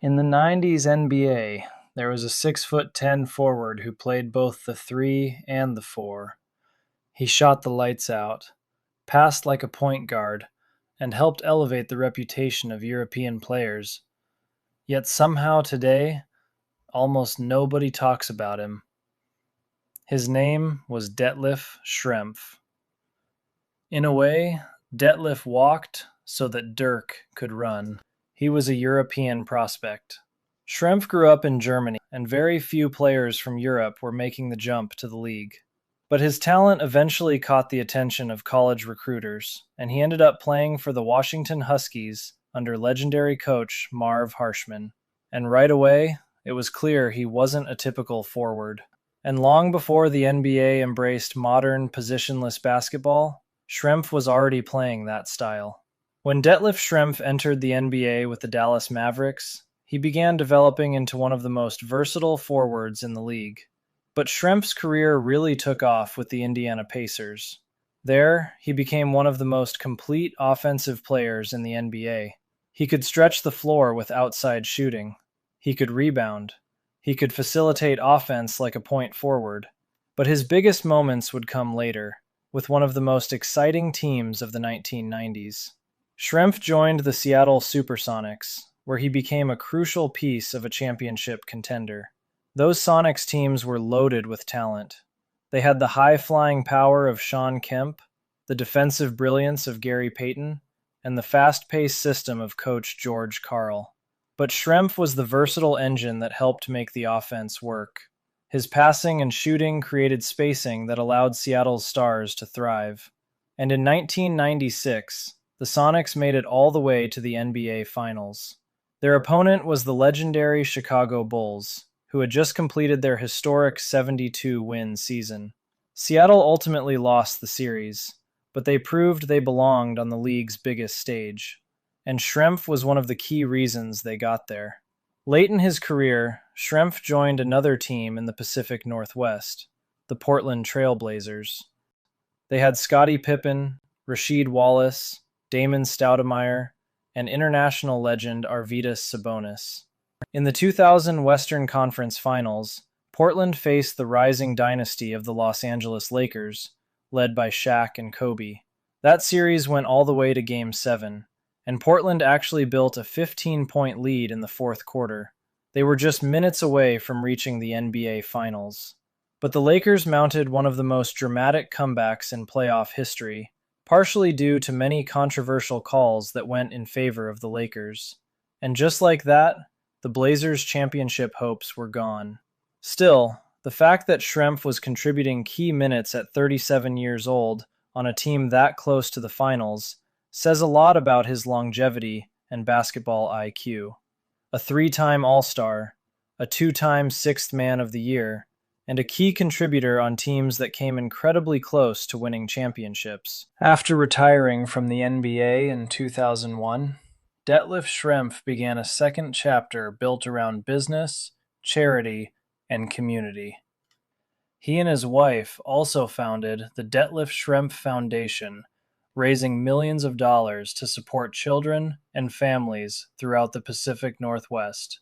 In the 90s NBA, there was a 6'10" forward who played both the 3 and the 4. He shot the lights out, passed like a point guard, and helped elevate the reputation of European players. Yet somehow today, almost nobody talks about him. His name was Detlef Schrempf. In a way, Detlef walked so that Dirk could run. He was a European prospect. Schrempf grew up in Germany, and very few players from Europe were making the jump to the league. But his talent eventually caught the attention of college recruiters, and he ended up playing for the Washington Huskies under legendary coach Marv Harshman. And right away, it was clear he wasn't a typical forward. And long before the NBA embraced modern positionless basketball, Schrempf was already playing that style. When Detlef Schrempf entered the NBA with the Dallas Mavericks, he began developing into one of the most versatile forwards in the league. But Schrempf's career really took off with the Indiana Pacers. There, he became one of the most complete offensive players in the NBA. He could stretch the floor with outside shooting. He could rebound. He could facilitate offense like a point forward. But his biggest moments would come later, with one of the most exciting teams of the 1990s. Schrempf joined the Seattle SuperSonics, where he became a crucial piece of a championship contender. Those Sonics teams were loaded with talent. They had the high-flying power of Shawn Kemp, the defensive brilliance of Gary Payton, and the fast-paced system of Coach George Karl. But Schrempf was the versatile engine that helped make the offense work. His passing and shooting created spacing that allowed Seattle's stars to thrive. And in 1996, the Sonics made it all the way to the NBA Finals. Their opponent was the legendary Chicago Bulls, who had just completed their historic 72-win season. Seattle ultimately lost the series, but they proved they belonged on the league's biggest stage. And Schrempf was one of the key reasons they got there. Late in his career, Schrempf joined another team in the Pacific Northwest, the Portland Trail Blazers. They had Scottie Pippen, Rasheed Wallace, Damon Stoudemire, and international legend Arvydas Sabonis. In the 2000 Western Conference Finals, Portland faced the rising dynasty of the Los Angeles Lakers, led by Shaq and Kobe. That series went all the way to Game 7, and Portland actually built a 15-point lead in the fourth quarter. They were just minutes away from reaching the NBA Finals. But the Lakers mounted one of the most dramatic comebacks in playoff history, partially due to many controversial calls that went in favor of the Lakers. And just like that, the Blazers' championship hopes were gone. Still, the fact that Schrempf was contributing key minutes at 37 years old on a team that close to the finals says a lot about his longevity and basketball IQ. A 3-time All-Star, a 2-time Sixth Man of the Year, and a key contributor on teams that came incredibly close to winning championships. After retiring from the NBA in 2001, Detlef Schrempf began a second chapter built around business, charity, and community. He and his wife also founded the Detlef Schrempf Foundation, raising millions of dollars to support children and families throughout the Pacific Northwest.